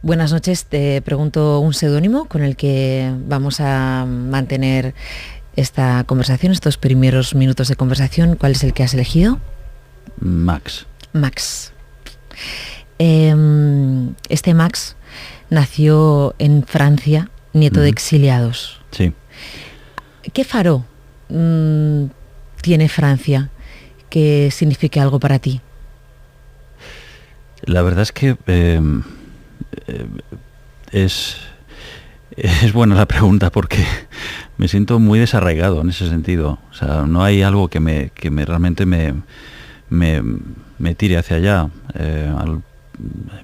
Buenas noches, te pregunto un seudónimo con el que vamos a mantener esta conversación, estos primeros minutos de conversación. ¿Cuál es el que has elegido? Max. Max. Este Max nació en Francia, nieto de exiliados. Sí. ¿Qué faro tiene Francia que signifique algo para ti? La verdad es que es buena la pregunta porque me siento muy desarraigado en ese sentido. O sea, no hay algo que realmente me tire hacia allá.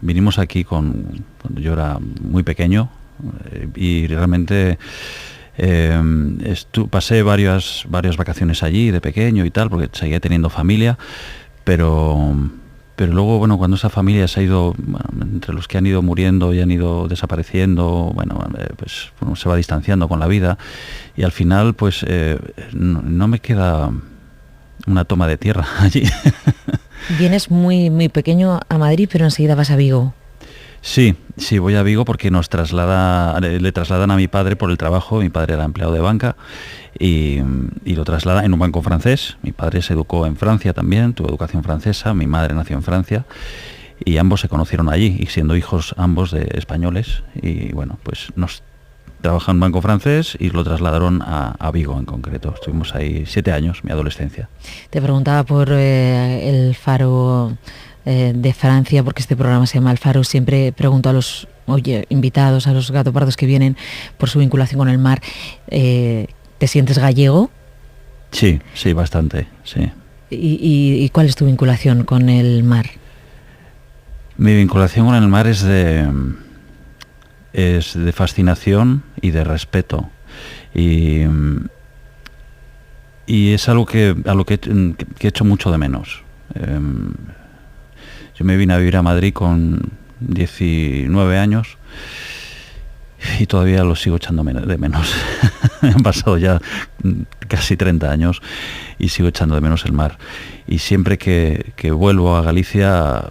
Vinimos aquí cuando yo era muy pequeño y realmente pasé varias vacaciones allí de pequeño y tal, porque seguía teniendo familia, pero luego, bueno, cuando esa familia se ha ido, entre los que han ido muriendo y han ido desapareciendo, pues uno se va distanciando con la vida y al final, pues no me queda una toma de tierra allí. Vienes muy, muy pequeño a Madrid, pero enseguida vas a Vigo. Sí, voy a Vigo porque le trasladan a mi padre por el trabajo. Mi padre era empleado de banca y lo traslada en un banco francés. Mi padre se educó en Francia también, tuvo educación francesa, mi madre nació en Francia y ambos se conocieron allí, y siendo hijos ambos de españoles, y bueno, pues nos trabajan en un banco francés y lo trasladaron a Vigo en concreto. Estuvimos ahí 7 años, mi adolescencia. Te preguntaba por el faro de Francia, porque este programa se llama El Faro. Siempre pregunto a los invitados, a los gatopardos que vienen, por su vinculación con el mar. ¿Te sientes gallego? Sí, bastante, sí. ¿Y cuál es tu vinculación con el mar? Mi vinculación con el mar es de fascinación y de respeto. Y es algo a lo que he hecho mucho de menos. Yo me vine a vivir a Madrid con 19 años y todavía lo sigo echando de menos. Han pasado ya casi 30 años y sigo echando de menos el mar. Y siempre que vuelvo a Galicia,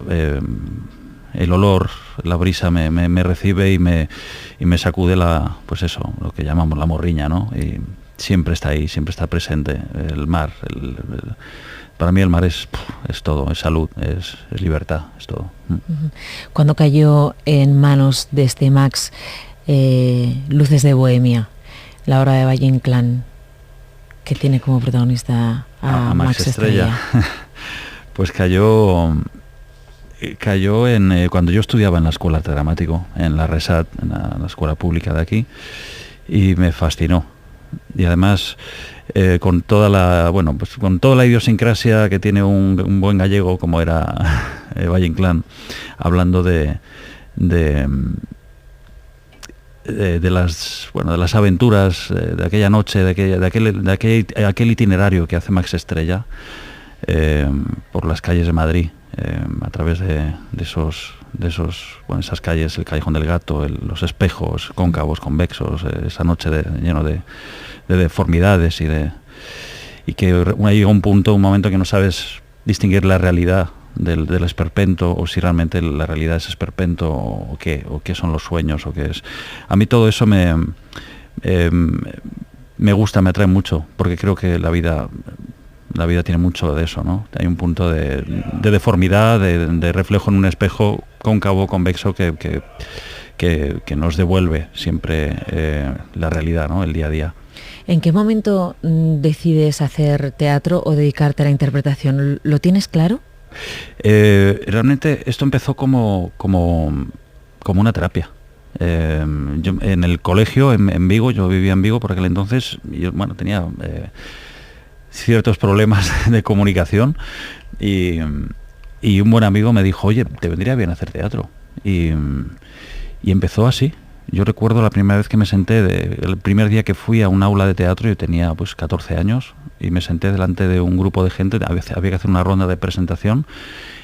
el olor, la brisa me recibe y me sacude pues eso, lo que llamamos la morriña, ¿no? Y siempre está ahí, siempre está presente el mar. Para mí el mar es todo, es salud, es libertad, es todo. Cuando cayó en manos de este Max Luces de Bohemia, la obra de Valle Inclán, que tiene como protagonista a Max Estrella? Pues cayó cuando yo estudiaba en la Escuela de Arte Dramático, en la RESAT, en la escuela pública de aquí, y me fascinó. Y además con toda la idiosincrasia que tiene un buen gallego como era Valle Inclán, hablando de las aventuras de aquella noche, de aquel itinerario que hace Max Estrella por las calles de Madrid, a través de esas calles, el Callejón del Gato, los espejos cóncavos, convexos, esa noche lleno de deformidades y que llega un momento que no sabes distinguir la realidad del esperpento, o si realmente la realidad es esperpento o qué son los sueños, o qué es. A mí todo eso me gusta, me atrae mucho, porque creo que la vida tiene mucho de eso, ¿no? Hay un punto de deformidad, de reflejo en un espejo cóncavo, convexo, que nos devuelve siempre la realidad, ¿no? El día a día. ¿En qué momento decides hacer teatro o dedicarte a la interpretación? ¿Lo tienes claro? Realmente esto empezó como una terapia. Yo en el colegio en Vigo, yo vivía en Vigo por aquel entonces, y yo, tenía ciertos problemas de comunicación y un buen amigo me dijo, oye, te vendría bien hacer teatro, y empezó así. Yo recuerdo la primera vez que me senté, el primer día que fui a un aula de teatro, yo tenía pues 14 años, y me senté delante de un grupo de gente. Había que hacer una ronda de presentación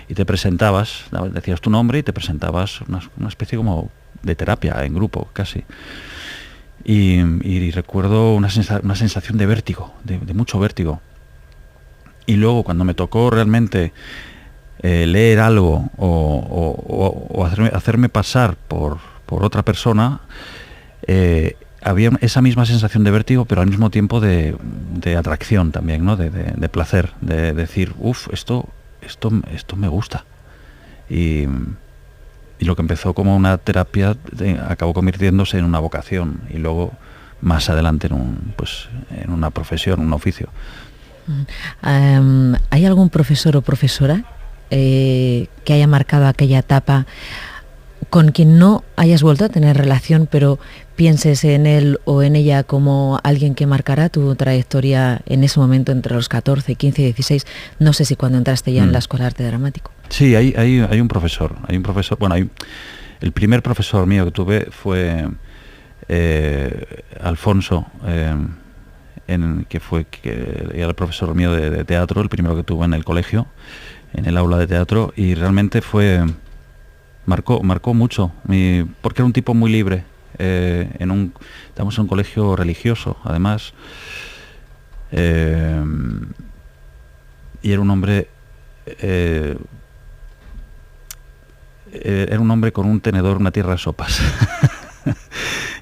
y te presentabas, decías tu nombre y te presentabas, una especie como de terapia en grupo casi. Y recuerdo una sensación de vértigo, de mucho vértigo. Y luego cuando me tocó realmente leer algo o hacerme pasar por por otra persona, había esa misma sensación de vértigo, pero al mismo tiempo de atracción también, ¿no? De placer, de decir, esto me gusta. Y lo que empezó como una terapia acabó convirtiéndose en una vocación y luego más adelante en una profesión, un oficio. ¿Hay algún profesor o profesora que haya marcado aquella etapa con quien no hayas vuelto a tener relación, pero pienses en él o en ella como alguien que marcará tu trayectoria en ese momento entre los 14, 15 y 16? No sé si cuando entraste ya en la Escuela de Arte Dramático. Sí, hay un profesor. Bueno, el primer profesor mío que tuve fue Alfonso, que era el profesor mío de teatro, el primero que tuve en el colegio, en el aula de teatro, y realmente marcó mucho, porque era un tipo muy libre. Estamos en un colegio religioso, además, y era un hombre con un tenedor, una tierra de sopas.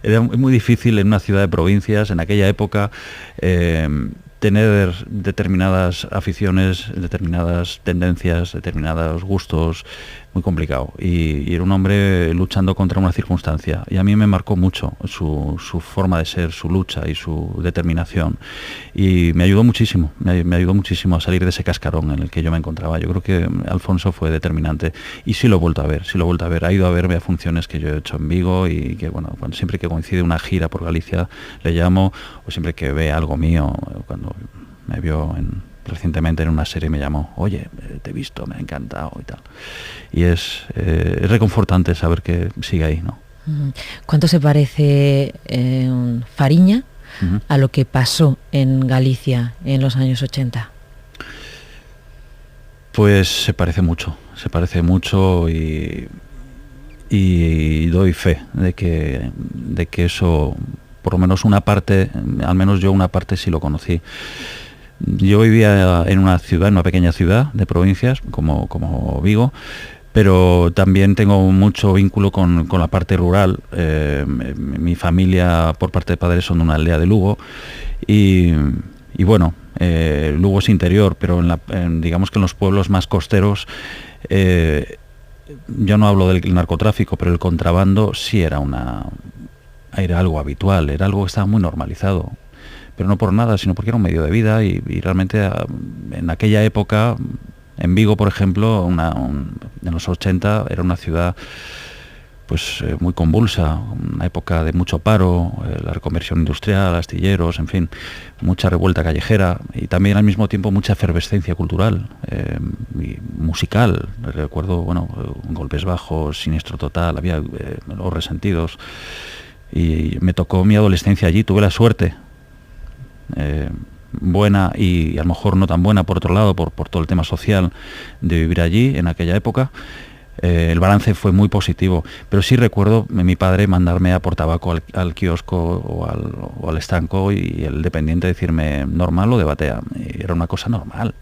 Era muy difícil en una ciudad de provincias, en aquella época, tener determinadas aficiones, determinadas tendencias, determinados gustos, muy complicado. Y era un hombre luchando contra una circunstancia. Y a mí me marcó mucho su forma de ser, su lucha y su determinación. Y me ayudó muchísimo, me ayudó muchísimo a salir de ese cascarón en el que yo me encontraba. Yo creo que Alfonso fue determinante. Y sí lo he vuelto a ver, Ha ido a verme a funciones que yo he hecho en Vigo y que, bueno, siempre que coincide una gira por Galicia le llamo, o siempre que ve algo mío, cuando me vio recientemente en una serie me llamó, oye, te he visto, me ha encantado y tal. Y es reconfortante saber que sigue ahí, ¿no? ¿Cuánto se parece Fariña a lo que pasó en Galicia en los años 80? Pues se parece mucho y doy fe de que eso, por lo menos una parte, al menos yo una parte sí lo conocí. Yo vivía en una pequeña ciudad de provincias, como Vigo, pero también tengo mucho vínculo con la parte rural. Mi familia, por parte de padres, son de una aldea de Lugo, y bueno, Lugo es interior, pero digamos que en los pueblos más costeros, yo no hablo del narcotráfico, pero el contrabando sí era algo habitual, era algo que estaba muy normalizado. Pero no por nada, sino porque era un medio de vida y realmente en aquella época, en Vigo, por ejemplo, en los 80 era una ciudad pues muy convulsa, una época de mucho paro, la reconversión industrial, astilleros, en fin, mucha revuelta callejera y también al mismo tiempo mucha efervescencia cultural y musical. Recuerdo, Golpes Bajos, Siniestro Total, había Los Resentidos, y me tocó mi adolescencia allí, tuve la suerte, buena y a lo mejor no tan buena por otro lado, por todo el tema social, de vivir allí en aquella época. El balance fue muy positivo, pero sí recuerdo mi padre mandarme a por tabaco al kiosco o al estanco y el dependiente decirme normal o de batea. Y era una cosa normal,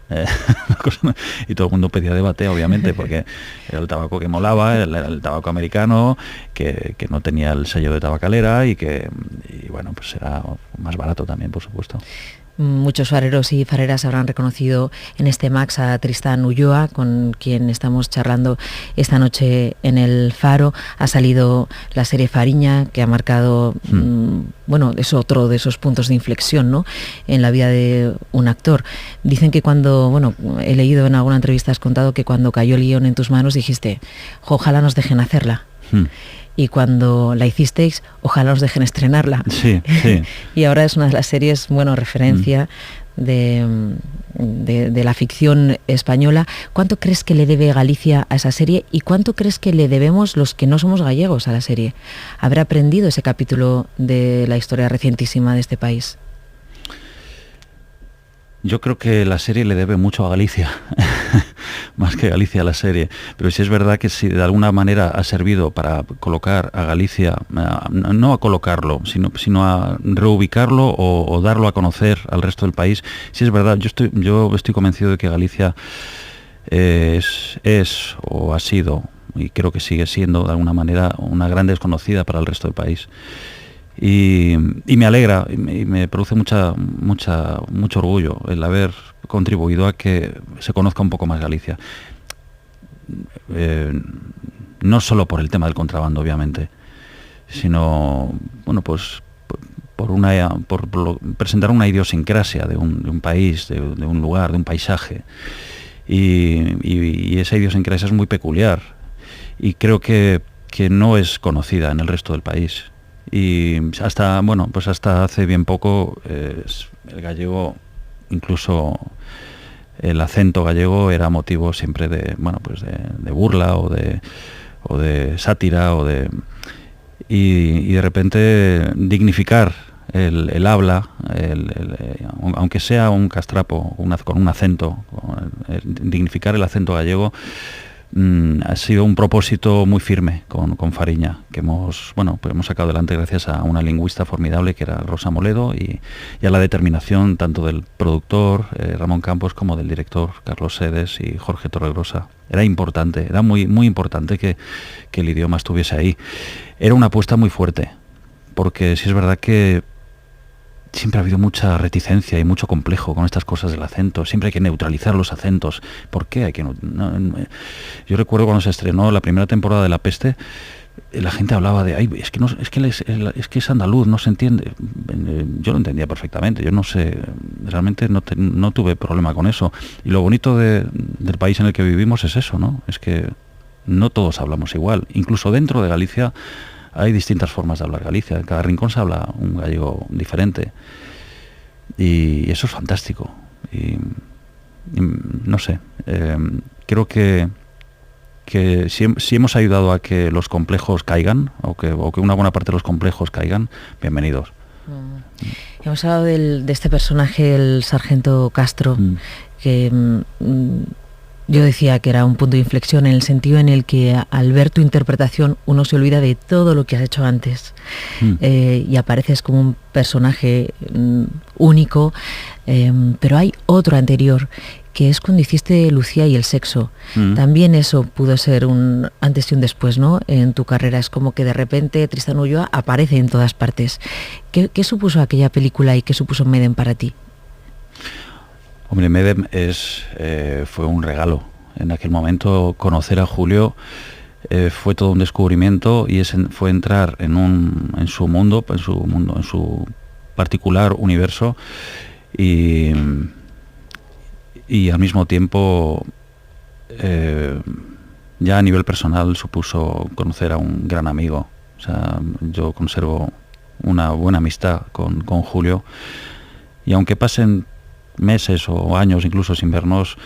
y todo el mundo pedía de batea, obviamente, porque era el tabaco que molaba, era el tabaco americano, que no tenía el sello de tabacalera y bueno, pues era más barato también, por supuesto. Muchos fareros y fareras habrán reconocido en este Max a Tristán Ulloa, con quien estamos charlando esta noche en el Faro. Ha salido la serie Fariña, que ha marcado, es otro de esos puntos de inflexión, ¿no?, en la vida de un actor. Dicen que he leído en alguna entrevista, has contado que cuando cayó el guión en tus manos dijiste, ojalá nos dejen hacerla. Y cuando la hicisteis, ojalá os dejen estrenarla. Sí. Y ahora es una de las series, referencia de la ficción española. ¿Cuánto crees que le debe Galicia a esa serie y cuánto crees que le debemos los que no somos gallegos a la serie? ¿Haber aprendido ese capítulo de la historia recientísima de este país? Yo creo que la serie le debe mucho a Galicia, más que Galicia a la serie. Pero sí es verdad que si de alguna manera ha servido para colocar a Galicia, no a colocarlo, sino a reubicarlo o darlo a conocer al resto del país, sí es verdad. Yo estoy convencido de que Galicia es o ha sido y creo que sigue siendo de alguna manera una gran desconocida para el resto del país. Y me alegra y me produce mucho orgullo el haber contribuido a que se conozca un poco más Galicia. No solo por el tema del contrabando, obviamente, sino bueno, pues por presentar una idiosincrasia de un país, de un lugar, de un paisaje, y esa idiosincrasia es muy peculiar y creo que no es conocida en el resto del país. Y hasta hace bien poco el gallego, incluso el acento gallego, era motivo siempre de burla o de sátira y de repente dignificar el habla, aunque sea un castrapo con un acento, dignificar el acento gallego, ha sido un propósito muy firme con Fariña, que hemos sacado adelante gracias a una lingüista formidable que era Rosa Moledo y a la determinación tanto del productor Ramón Campos como del director Carlos Sedes y Jorge Torregrosa. Era importante, era muy, muy importante que el idioma estuviese ahí. Era una apuesta muy fuerte, porque sí es verdad que siempre ha habido mucha reticencia y mucho complejo con estas cosas del acento. Siempre hay que neutralizar los acentos. ¿Por qué hay que Yo recuerdo cuando se estrenó la primera temporada de La Peste, la gente hablaba de, es que es andaluz, no se entiende. Yo lo entendía perfectamente. Yo no sé, realmente no tuve problema con eso. Y lo bonito del país en el que vivimos es eso, ¿no? Es que no todos hablamos igual. Incluso dentro de Galicia hay distintas formas de hablar Galicia. En cada rincón se habla un gallego diferente. Y eso es fantástico. Y no sé, creo que si hemos ayudado a que los complejos caigan, o que una buena parte de los complejos caigan, bienvenidos. Hemos hablado de este personaje, el sargento Castro, que yo decía que era un punto de inflexión en el sentido en el que al ver tu interpretación uno se olvida de todo lo que has hecho antes y apareces como un personaje único, pero hay otro anterior que es cuando hiciste Lucía y el sexo. También eso pudo ser un antes y un después, ¿no? En tu carrera es como que de repente Tristán Ulloa aparece en todas partes. ¿Qué supuso aquella película y qué supuso Medem para ti? Hombre, Medem fue un regalo. En aquel momento conocer a Julio fue todo un descubrimiento y fue entrar en su mundo, en su particular universo y al mismo tiempo ya a nivel personal supuso conocer a un gran amigo. O sea, yo conservo una buena amistad con Julio y aunque pasen meses o años incluso sin vernos,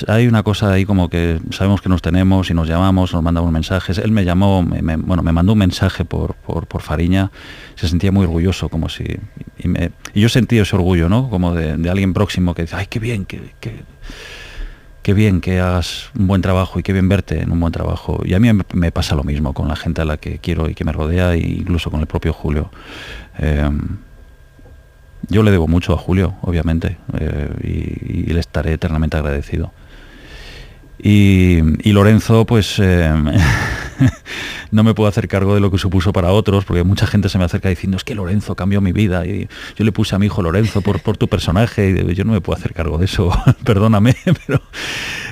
hay una cosa ahí como que sabemos que nos tenemos y nos llamamos, nos mandamos mensajes. Él me llamó, me mandó un mensaje por Fariña, se sentía muy orgulloso, como si y yo sentí ese orgullo, ¿no? Como de alguien próximo que dice, ay, qué bien, qué bien que hagas un buen trabajo y qué bien verte en un buen trabajo. Y a mí me pasa lo mismo con la gente a la que quiero y que me rodea, e incluso con el propio Julio. Yo le debo mucho a Julio, obviamente, y le estaré eternamente agradecido. Y Lorenzo, pues no me puedo hacer cargo de lo que supuso para otros, porque mucha gente se me acerca diciendo, es que Lorenzo cambió mi vida, y yo le puse a mi hijo Lorenzo por tu personaje, y yo no me puedo hacer cargo de eso, perdóname,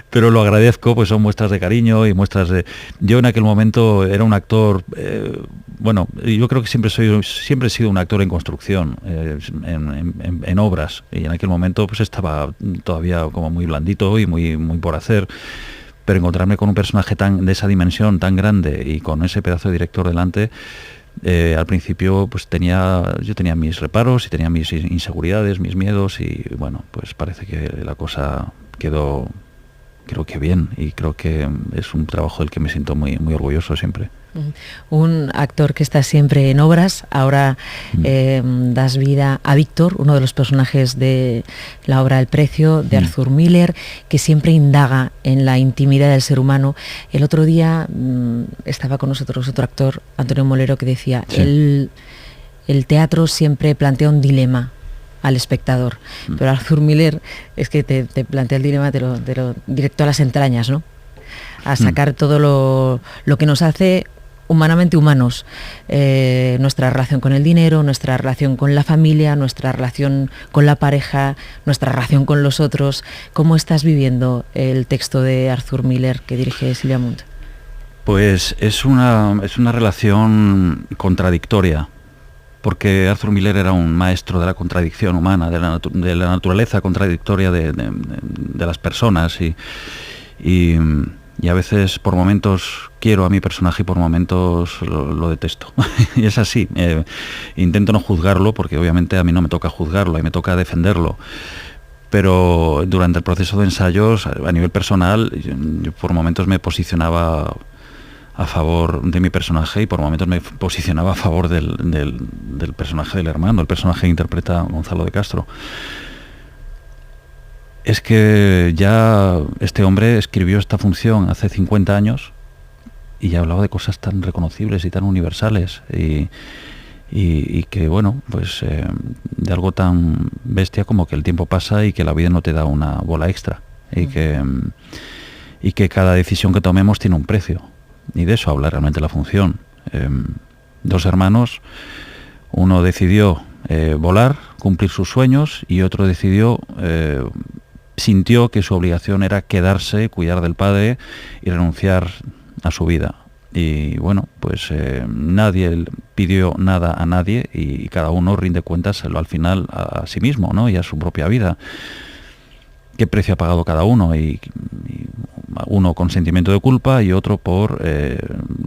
pero lo agradezco, pues son muestras de cariño y muestras de... Yo en aquel momento era un actor, yo creo que siempre he sido un actor en construcción, en obras, y en aquel momento pues estaba todavía como muy blandito y muy por hacer, pero encontrarme con un personaje de esa dimensión tan grande y con ese pedazo de director delante, al principio pues yo tenía mis reparos y tenía mis inseguridades, mis miedos, y bueno, pues parece que la cosa quedó, creo que bien, y creo que es un trabajo del que me siento muy, muy orgulloso siempre. Un actor que está siempre en obras, ahora das vida a Víctor, uno de los personajes de la obra El Precio, de Arthur Miller, que siempre indaga en la intimidad del ser humano. El otro día estaba con nosotros otro actor, Antonio Molero, que decía, el teatro siempre plantea un dilema al espectador, pero Arthur Miller es que te plantea el dilema, te lo directo a las entrañas, ¿no? a sacar todo lo que nos hace humanamente humanos, nuestra relación con el dinero, nuestra relación con la familia, nuestra relación con la pareja, nuestra relación con los otros. ¿Cómo estás viviendo el texto de Arthur Miller que dirige Silvia Munt? Pues es una relación contradictoria, porque Arthur Miller era un maestro de la contradicción humana, de la naturaleza contradictoria de las personas, y a veces por momentos quiero a mi personaje y por momentos lo detesto. Y es así. Intento no juzgarlo, porque obviamente a mí no me toca juzgarlo, a mí me toca defenderlo. Pero durante el proceso de ensayos, a nivel personal, yo por momentos me posicionaba a favor de mi personaje y por momentos me posicionaba a favor del personaje del hermano, el personaje que interpreta Gonzalo de Castro. Es que ya este hombre escribió esta función hace 50 años y ya hablaba de cosas tan reconocibles y tan universales y que, bueno, pues de algo tan bestia como que el tiempo pasa y que la vida no te da una bola extra y que cada decisión que tomemos tiene un precio. Y de eso habla realmente la función. Dos hermanos, uno decidió volar, cumplir sus sueños, y otro sintió que su obligación era quedarse, cuidar del padre y renunciar a su vida. Y bueno, pues nadie pidió nada a nadie y cada uno rinde cuentas al final a sí mismo, ¿no? Y a su propia vida. ¿Qué precio ha pagado cada uno? Y uno con sentimiento de culpa y otro por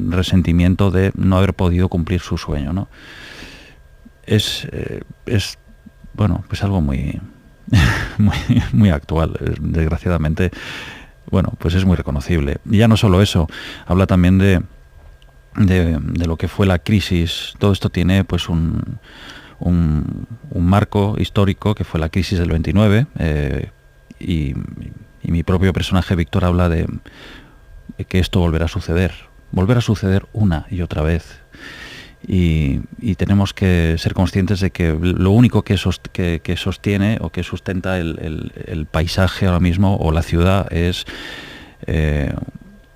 resentimiento de no haber podido cumplir su sueño, ¿no? Es bueno, pues algo muy muy actual, desgraciadamente. Bueno, pues es muy reconocible. Y ya no solo eso, habla también de lo que fue la crisis. Todo esto tiene pues un marco histórico que fue la crisis del 29, y mi propio personaje Víctor habla de que esto volverá a suceder una y otra vez. Y tenemos que ser conscientes de que lo único que sostiene o que sustenta el paisaje ahora mismo o la ciudad es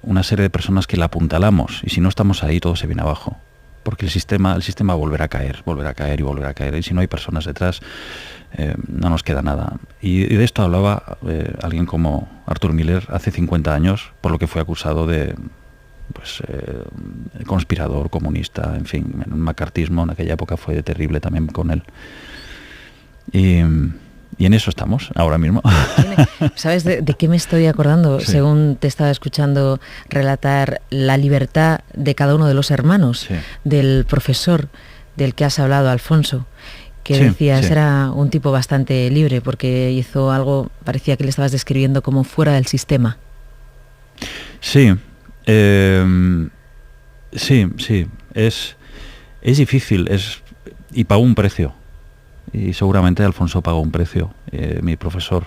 una serie de personas que la apuntalamos, y si no estamos ahí todo se viene abajo, porque el sistema volverá a caer y volverá a caer, y si no hay personas detrás no nos queda nada. Y de esto hablaba alguien como Arthur Miller hace 50 años, por lo que fue acusado de conspirador, comunista, en fin, el macartismo en aquella época fue terrible también con él. Y en eso estamos ahora mismo. ¿Sabes de qué me estoy acordando? Sí. Según te estaba escuchando relatar la libertad de cada uno de los hermanos, sí, del profesor del que has hablado, Alfonso, que sí, decías sí, era un tipo bastante libre porque hizo algo, parecía que le estabas describiendo como fuera del sistema. Sí. Sí, es difícil, y pagó un precio, y seguramente Alfonso pagó un precio, mi profesor.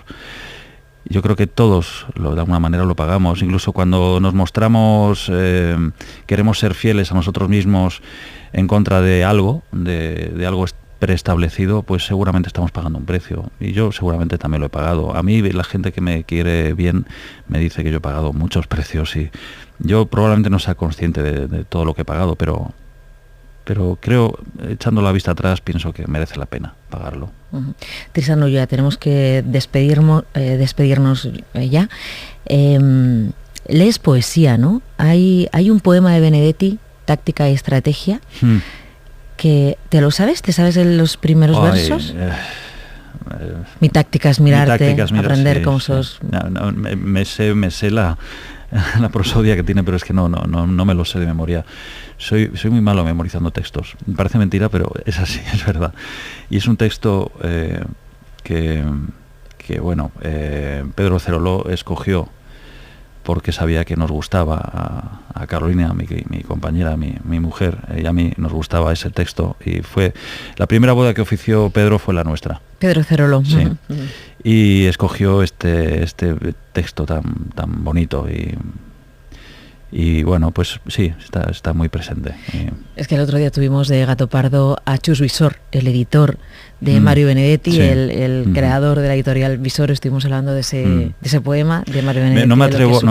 Yo creo que todos de alguna manera lo pagamos, incluso cuando nos mostramos, queremos ser fieles a nosotros mismos en contra de algo, de algo preestablecido, pues seguramente estamos pagando un precio, y yo seguramente también lo he pagado. A mí la gente que me quiere bien me dice que yo he pagado muchos precios, y yo probablemente no sea consciente de todo lo que he pagado, pero creo, echando la vista atrás, pienso que merece la pena pagarlo. Tristan Ulloa, tenemos que despedirnos ya. Lees poesía, ¿no? Hay un poema de Benedetti, Táctica y Estrategia, que ¿te lo sabes? ¿Te sabes los primeros versos? Mi táctica es mirarte, aprender sí, cómo sos. No, me sé la prosodia que tiene, pero es que no me lo sé de memoria. Soy muy malo memorizando textos. Me parece mentira, pero es así, es verdad. Y es un texto que bueno, Pedro Ceroló escogió porque sabía que nos gustaba a Carolina, mi compañera, mi mujer, y a mí nos gustaba ese texto, y fue la primera boda que ofició Pedro, fue la nuestra. Pedro Ceroló. Sí. Y escogió este texto tan bonito, Y bueno, pues sí, está muy presente. Es que el otro día tuvimos de Gato Pardo a Chus Visor, el editor de Mario Benedetti, sí. el creador de la editorial Visor. Estuvimos hablando de ese poema de Mario Benedetti. No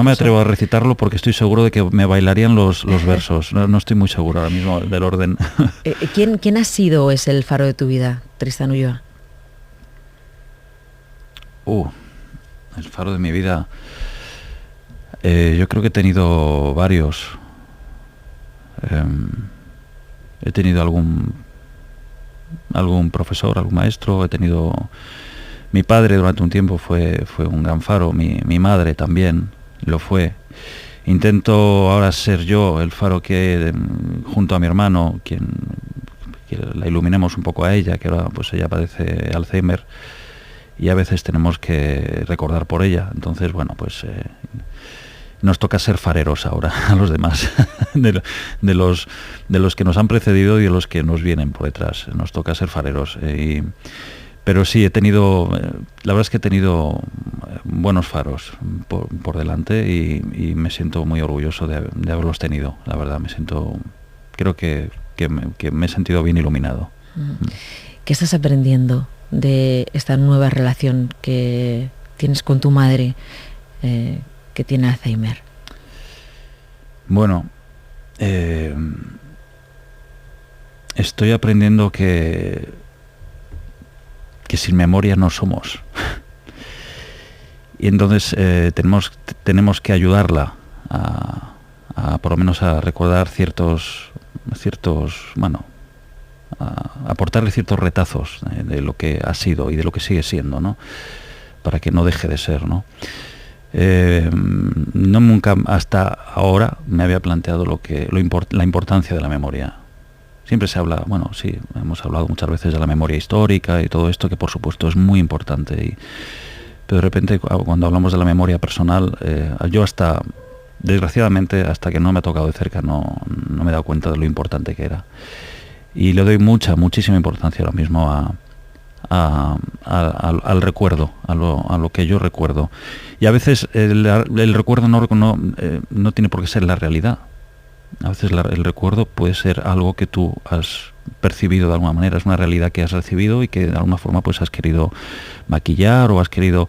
me atrevo a recitarlo porque estoy seguro de que me bailarían los versos. No estoy muy seguro ahora mismo del orden. ¿Quién ha sido o es el faro de tu vida, Tristán Ulloa? El faro de mi vida... yo creo que he tenido varios. He tenido algún profesor, algún maestro. He tenido... Mi padre durante un tiempo fue un gran faro. Mi madre también lo fue. Intento ahora ser yo el faro que, junto a mi hermano, que la iluminemos un poco a ella, que ahora pues ella padece Alzheimer y a veces tenemos que recordar por ella. Entonces, bueno, pues... nos toca ser fareros ahora a los demás, de los que nos han precedido y de los que nos vienen por detrás. Nos toca ser fareros. Pero sí, la verdad es que he tenido buenos faros por delante y me siento muy orgulloso de haberlos tenido. La verdad, creo que me he sentido bien iluminado. ¿Qué estás aprendiendo de esta nueva relación que tienes con tu madre, que tiene Alzheimer? Bueno, estoy aprendiendo que sin memoria no somos. Y entonces tenemos que ayudarla a por lo menos a recordar a aportarle ciertos retazos de lo que ha sido y de lo que sigue siendo, ¿no? Para que no deje de ser, ¿no? Nunca hasta ahora me había planteado la importancia de la memoria. Siempre se habla, bueno, sí, hemos hablado muchas veces de la memoria histórica y todo esto, que por supuesto es muy importante, pero de repente cuando hablamos de la memoria personal, yo desgraciadamente, hasta que no me ha tocado de cerca, no me he dado cuenta de lo importante que era. Y le doy muchísima importancia ahora mismo al recuerdo, a lo que yo recuerdo. Y a veces el recuerdo no tiene por qué ser la realidad. A veces el recuerdo puede ser algo que tú has percibido de alguna manera, es una realidad que has recibido y que de alguna forma pues has querido maquillar o has querido...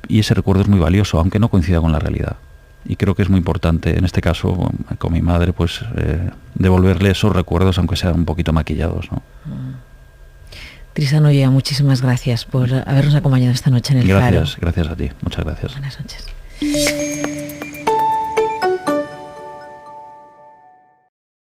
Y ese recuerdo es muy valioso, aunque no coincida con la realidad. Y creo que es muy importante, en este caso, con mi madre, pues devolverle esos recuerdos, aunque sean un poquito maquillados, ¿no? Tristán Ulloa, muchísimas gracias por habernos acompañado esta noche en el Faro. Gracias a ti, muchas gracias. Buenas noches.